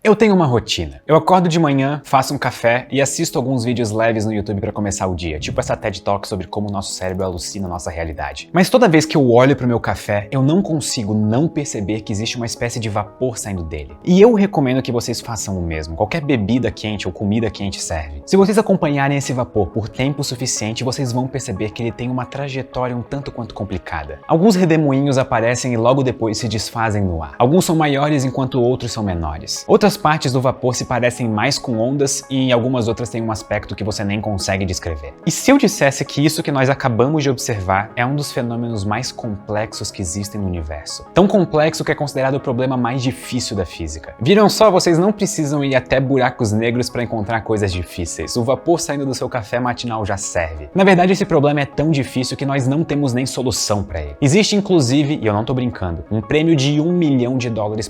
Eu tenho uma rotina. Eu acordo de manhã, faço um café e assisto alguns vídeos leves no YouTube para começar o dia, tipo essa TED Talk sobre como o nosso cérebro alucina a nossa realidade. Mas toda vez que eu olho pro meu café, eu não consigo não perceber que existe uma espécie de vapor saindo dele. E eu recomendo que vocês façam o mesmo. Qualquer bebida quente ou comida quente serve. Se vocês acompanharem esse vapor por tempo suficiente, vocês vão perceber que ele tem uma trajetória um tanto quanto complicada. Alguns redemoinhos aparecem e logo depois se desfazem no ar. Alguns são maiores enquanto outros são menores. Outras partes do vapor se parecem mais com ondas e em algumas outras têm um aspecto que você nem consegue descrever. E se eu dissesse que isso que nós acabamos de observar é um dos fenômenos mais complexos que existem no universo? Tão complexo que é considerado o problema mais difícil da física. Viram só, vocês não precisam ir até buracos negros para encontrar coisas difíceis. O vapor saindo do seu café matinal já serve. Na verdade, esse problema é tão difícil que nós não temos nem solução para ele. Existe inclusive, e eu não tô brincando, um prêmio de $1 milhão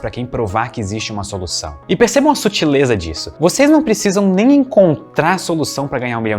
para quem provar que existe uma solução. E percebam a sutileza disso. Vocês não precisam nem encontrar a solução para ganhar $1 milhão.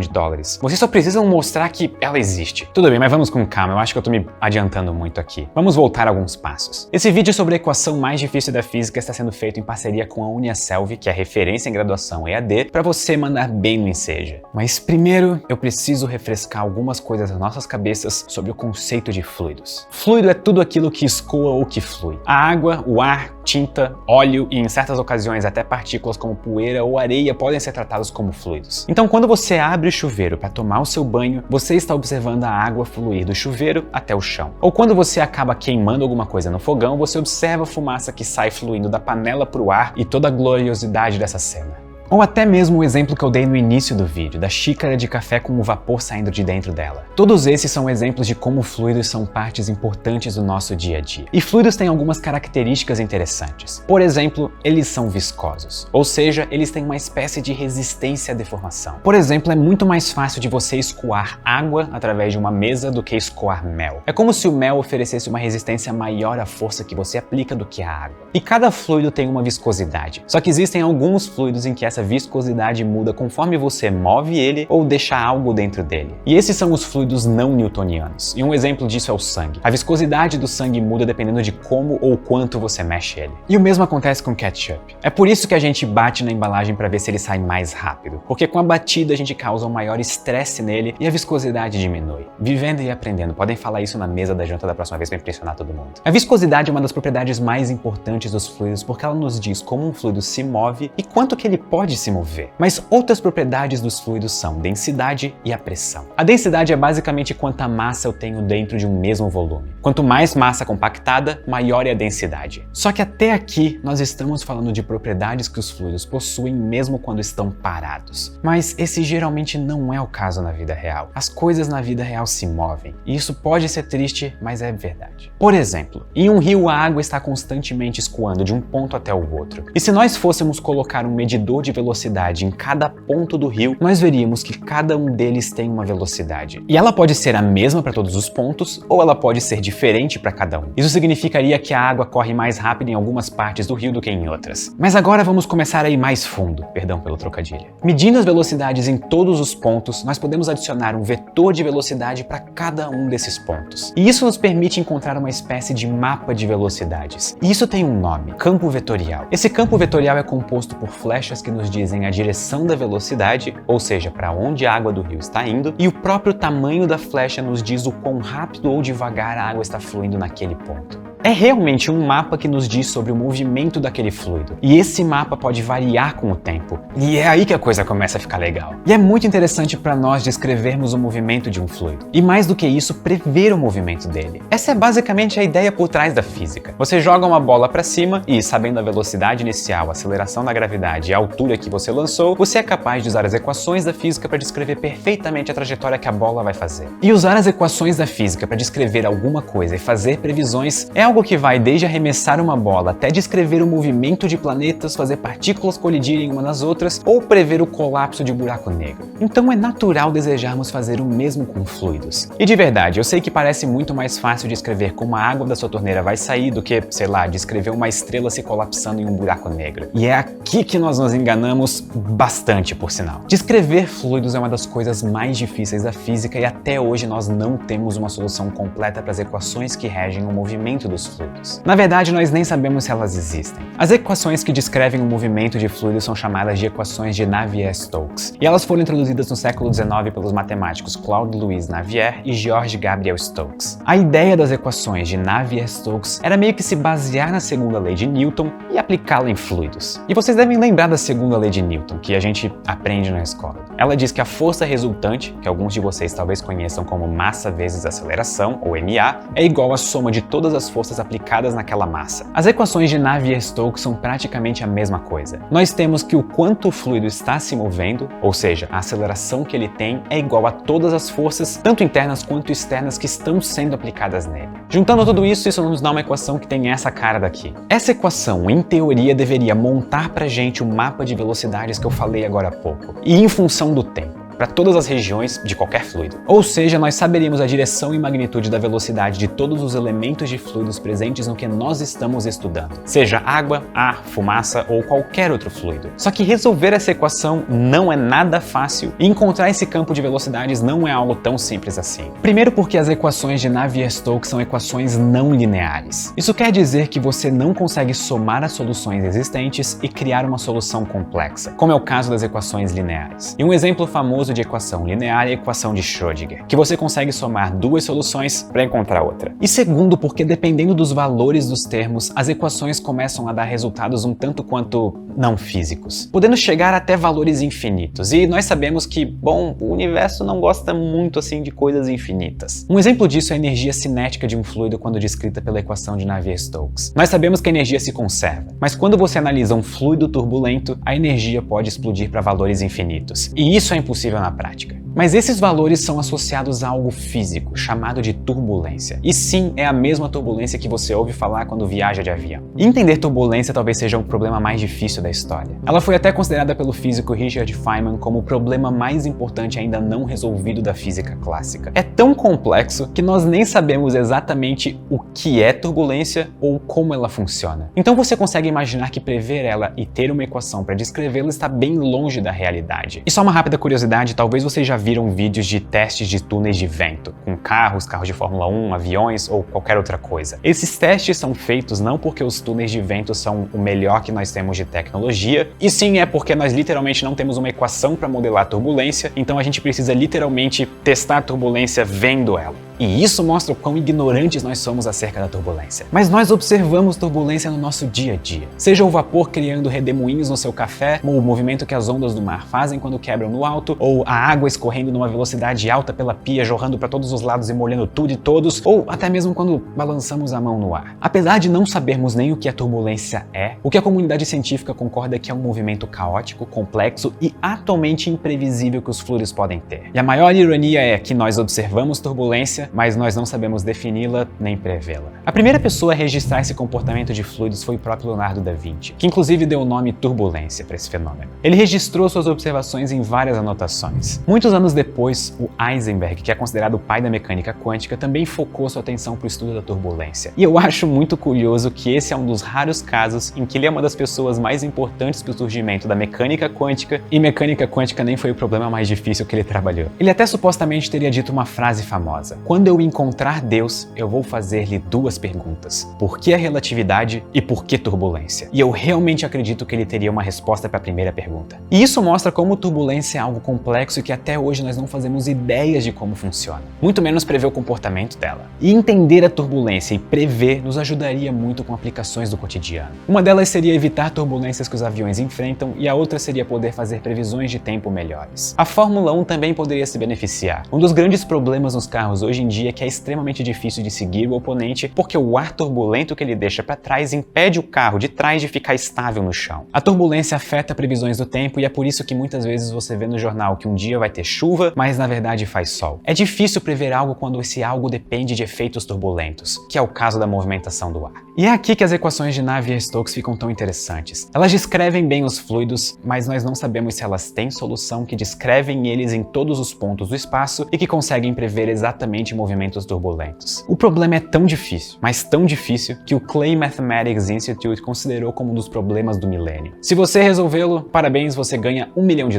Vocês só precisam mostrar que ela existe. Tudo bem, mas vamos com calma, eu acho que eu tô me adiantando muito aqui. Vamos voltar alguns passos. Esse vídeo sobre a equação mais difícil da física está sendo feito em parceria com a Uniaselv, que é referência em graduação EAD, para você mandar bem no Enseja. Mas primeiro, eu preciso refrescar algumas coisas nas nossas cabeças sobre o conceito de fluidos. Fluido é tudo aquilo que escoa ou que flui. A água, o ar, tinta, óleo e, em certas ocasiões, até partículas como poeira ou areia podem ser tratados como fluidos. Então, quando você abre o chuveiro para tomar o seu banho, você está observando a água fluir do chuveiro até o chão. Ou quando você acaba queimando alguma coisa no fogão, você observa a fumaça que sai fluindo da panela para o ar e toda a gloriosidade dessa cena. Ou até mesmo o exemplo que eu dei no início do vídeo, da xícara de café com o vapor saindo de dentro dela. Todos esses são exemplos de como fluidos são partes importantes do nosso dia a dia. E fluidos têm algumas características interessantes. Por exemplo, eles são viscosos, ou seja, eles têm uma espécie de resistência à deformação. Por exemplo, é muito mais fácil de você escoar água através de uma mesa do que escoar mel. É como se o mel oferecesse uma resistência maior à força que você aplica do que a água. E cada fluido tem uma viscosidade, só que existem alguns fluidos em que essa viscosidade muda conforme você move ele ou deixa algo dentro dele. E esses são os fluidos não newtonianos. E um exemplo disso é o sangue. A viscosidade do sangue muda dependendo de como ou quanto você mexe ele. E o mesmo acontece com ketchup. É por isso que a gente bate na embalagem para ver se ele sai mais rápido. Porque com a batida a gente causa um maior estresse nele e a viscosidade diminui. Vivendo e aprendendo. Podem falar isso na mesa da janta da próxima vez para impressionar todo mundo. A viscosidade é uma das propriedades mais importantes dos fluidos porque ela nos diz como um fluido se move e quanto que ele pode se mover. Mas outras propriedades dos fluidos são densidade e a pressão. A densidade é basicamente quanta massa eu tenho dentro de um mesmo volume. Quanto mais massa compactada, maior é a densidade. Só que até aqui nós estamos falando de propriedades que os fluidos possuem mesmo quando estão parados. Mas esse geralmente não é o caso na vida real. As coisas na vida real se movem. E isso pode ser triste, mas é verdade. Por exemplo, em um rio a água está constantemente escoando de um ponto até o outro. E se nós fôssemos colocar um medidor de velocidade em cada ponto do rio, nós veríamos que cada um deles tem uma velocidade. E ela pode ser a mesma para todos os pontos, ou ela pode ser diferente para cada um. Isso significaria que a água corre mais rápido em algumas partes do rio do que em outras. Mas agora vamos começar a ir mais fundo, perdão pelo trocadilho. Medindo as velocidades em todos os pontos, nós podemos adicionar um vetor de velocidade para cada um desses pontos. E isso nos permite encontrar uma espécie de mapa de velocidades. E isso tem um nome, campo vetorial. Esse campo vetorial é composto por flechas que nos dizem a direção da velocidade, ou seja, para onde a água do rio está indo, e o próprio tamanho da flecha nos diz o quão rápido ou devagar a água está fluindo naquele ponto. É realmente um mapa que nos diz sobre o movimento daquele fluido. E esse mapa pode variar com o tempo. E é aí que a coisa começa a ficar legal. E é muito interessante para nós descrevermos o movimento de um fluido. E mais do que isso, prever o movimento dele. Essa é basicamente a ideia por trás da física. Você joga uma bola para cima e, sabendo a velocidade inicial, a aceleração da gravidade e a altura que você lançou, você é capaz de usar as equações da física para descrever perfeitamente a trajetória que a bola vai fazer. E usar as equações da física para descrever alguma coisa e fazer previsões é algo que vai desde arremessar uma bola até descrever o movimento de planetas, fazer partículas colidirem uma nas outras ou prever o colapso de um buraco negro. Então é natural desejarmos fazer o mesmo com fluidos. E de verdade, eu sei que parece muito mais fácil descrever como a água da sua torneira vai sair do que, sei lá, descrever uma estrela se colapsando em um buraco negro. E é aqui que nós nos enganamos bastante, por sinal. Descrever fluidos é uma das coisas mais difíceis da física e até hoje nós não temos uma solução completa para as equações que regem o movimento dos os fluidos. Na verdade, nós nem sabemos se elas existem. As equações que descrevem o movimento de fluidos são chamadas de equações de Navier-Stokes, e elas foram introduzidas no século XIX pelos matemáticos Claude Louis Navier e George Gabriel Stokes. A ideia das equações de Navier-Stokes era meio que se basear na segunda lei de Newton e aplicá-la em fluidos. E vocês devem lembrar da segunda lei de Newton, que a gente aprende na escola. Ela diz que a força resultante, que alguns de vocês talvez conheçam como massa vezes aceleração, ou MA, é igual à soma de todas as forças aplicadas naquela massa. As equações de Navier-Stokes são praticamente a mesma coisa. Nós temos que o quanto o fluido está se movendo, ou seja, a aceleração que ele tem, é igual a todas as forças, tanto internas quanto externas, que estão sendo aplicadas nele. Juntando tudo isso nos dá uma equação que tem essa cara daqui. Essa equação, em teoria, deveria montar pra gente o mapa de velocidades que eu falei agora há pouco, e em função do tempo, para todas as regiões de qualquer fluido. Ou seja, nós saberíamos a direção e magnitude da velocidade de todos os elementos de fluidos presentes no que nós estamos estudando, seja água, ar, fumaça ou qualquer outro fluido. Só que resolver essa equação não é nada fácil e encontrar esse campo de velocidades não é algo tão simples assim. Primeiro porque as equações de Navier-Stokes são equações não lineares. Isso quer dizer que você não consegue somar as soluções existentes e criar uma solução complexa, como é o caso das equações lineares. E um exemplo famoso de equação linear é a equação de Schrödinger, que você consegue somar duas soluções para encontrar outra. E segundo, porque dependendo dos valores dos termos, as equações começam a dar resultados um tanto quanto não físicos, podendo chegar até valores infinitos. E nós sabemos que, bom, o universo não gosta muito assim de coisas infinitas. Um exemplo disso é a energia cinética de um fluido quando descrita pela equação de Navier-Stokes. Nós sabemos que a energia se conserva, mas quando você analisa um fluido turbulento, a energia pode explodir para valores infinitos. E isso é impossível na prática. Mas esses valores são associados a algo físico, chamado de turbulência. E sim, é a mesma turbulência que você ouve falar quando viaja de avião. E entender turbulência talvez seja o problema mais difícil da história. Ela foi até considerada pelo físico Richard Feynman como o problema mais importante ainda não resolvido da física clássica. É tão complexo que nós nem sabemos exatamente o que é turbulência ou como ela funciona. Então você consegue imaginar que prever ela e ter uma equação para descrevê-la está bem longe da realidade. E só uma rápida curiosidade, talvez vocês já viram vídeos de testes de túneis de vento, com carros de Fórmula 1, aviões ou qualquer outra coisa. Esses testes são feitos não porque os túneis de vento são o melhor que nós temos de tecnologia, e sim é porque nós literalmente não temos uma equação para modelar a turbulência, então a gente precisa literalmente testar a turbulência vendo ela. E isso mostra o quão ignorantes nós somos acerca da turbulência. Mas nós observamos turbulência no nosso dia a dia. Seja o vapor criando redemoinhos no seu café, ou o movimento que as ondas do mar fazem quando quebram no alto, ou a água escorrendo numa velocidade alta pela pia, jorrando para todos os lados e molhando tudo e todos, ou até mesmo quando balançamos a mão no ar. Apesar de não sabermos nem o que a turbulência é, o que a comunidade científica concorda é que é um movimento caótico, complexo e atualmente imprevisível que os fluidos podem ter. E a maior ironia é que nós observamos turbulência, mas nós não sabemos defini-la nem prevê-la. A primeira pessoa a registrar esse comportamento de fluidos foi o próprio Leonardo da Vinci, que inclusive deu o nome turbulência para esse fenômeno. Ele registrou suas observações em várias anotações. Muitos anos depois, o Heisenberg, que é considerado o pai da mecânica quântica, também focou sua atenção para o estudo da turbulência. E eu acho muito curioso que esse é um dos raros casos em que ele é uma das pessoas mais importantes para o surgimento da mecânica quântica, e mecânica quântica nem foi o problema mais difícil que ele trabalhou. Ele até supostamente teria dito uma frase famosa: quando eu encontrar Deus, eu vou fazer-lhe duas perguntas. Por que a relatividade e por que turbulência? E eu realmente acredito que ele teria uma resposta para a primeira pergunta. E isso mostra como turbulência é algo complexo e que até hoje nós não fazemos ideias de como funciona, muito menos prever o comportamento dela. E entender a turbulência e prever nos ajudaria muito com aplicações do cotidiano. Uma delas seria evitar turbulências que os aviões enfrentam e a outra seria poder fazer previsões de tempo melhores. A Fórmula 1 também poderia se beneficiar. Um dos grandes problemas nos carros hoje em dia é que é extremamente difícil de seguir o oponente porque o ar turbulento que ele deixa para trás impede o carro de trás de ficar estável no chão. A turbulência afeta previsões do tempo e é por isso que muitas vezes você vê no jornal que um dia vai ter chuva, mas na verdade faz sol. É difícil prever algo quando esse algo depende de efeitos turbulentos, que é o caso da movimentação do ar. E é aqui que as equações de Navier-Stokes ficam tão interessantes. Elas descrevem bem os fluidos, mas nós não sabemos se elas têm solução que descrevem eles em todos os pontos do espaço e que conseguem prever exatamente movimentos turbulentos. O problema é tão difícil, mas tão difícil, que o Clay Mathematics Institute considerou como um dos problemas do milênio. Se você resolvê-lo, parabéns, você ganha $1 milhão.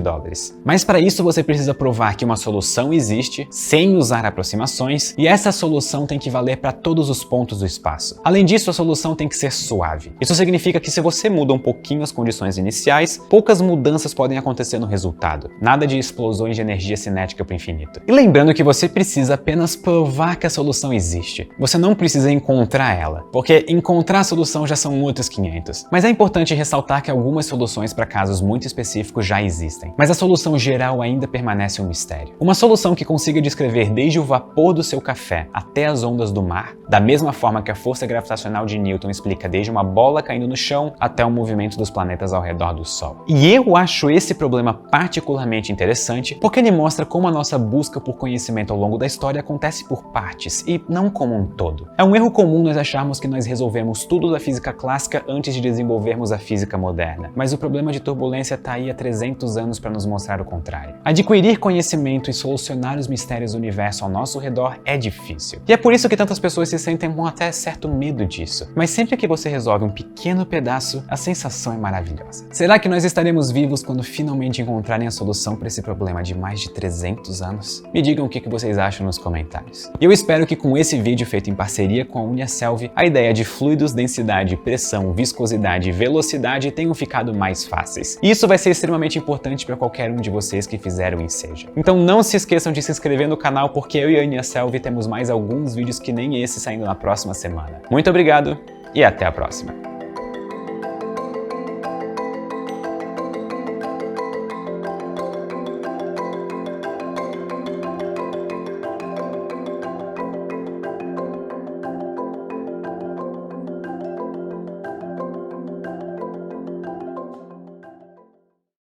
Mas para isso você precisa provar que uma solução existe, sem usar aproximações, e essa solução tem que valer para todos os pontos do espaço. Além disso, a solução tem que ser suave. Isso significa que se você muda um pouquinho as condições iniciais, poucas mudanças podem acontecer no resultado. Nada de explosões de energia cinética para o infinito. E lembrando que você precisa apenas provar que a solução existe. Você não precisa encontrar ela, porque encontrar a solução já são outros 500. Mas é importante ressaltar que algumas soluções para casos muito específicos já existem. Mas a solução geral ainda permanece um mistério. Uma solução que consiga descrever desde o vapor do seu café até as ondas do mar, da mesma forma que a força gravitacional de Newton explica desde uma bola caindo no chão até o movimento dos planetas ao redor do Sol. E eu acho esse problema particularmente interessante porque ele mostra como a nossa busca por conhecimento ao longo da história acontece por partes e não como um todo. É um erro comum nós acharmos que nós resolvemos tudo da física clássica antes de desenvolvermos a física moderna, mas o problema de turbulência está aí há 300 anos para nos mostrar o contrário. Adquirir conhecimento e solucionar os mistérios do universo ao nosso redor é difícil. E é por isso que tantas pessoas se sentem com até certo medo disso. Mas sempre que você resolve um pequeno pedaço, a sensação é maravilhosa. Será que nós estaremos vivos quando finalmente encontrarem a solução para esse problema de mais de 300 anos? Me digam o que vocês acham nos comentários. E eu espero que com esse vídeo feito em parceria com a Uniaselv, a ideia de fluidos, densidade, pressão, viscosidade e velocidade tenham ficado mais fáceis. E isso vai ser extremamente importante para qualquer um de vocês que fizeram o Enseja. Então não se esqueçam de se inscrever no canal porque eu e a Uniaselv temos mais alguns vídeos que nem esse saindo na próxima semana. Muito obrigado e até a próxima!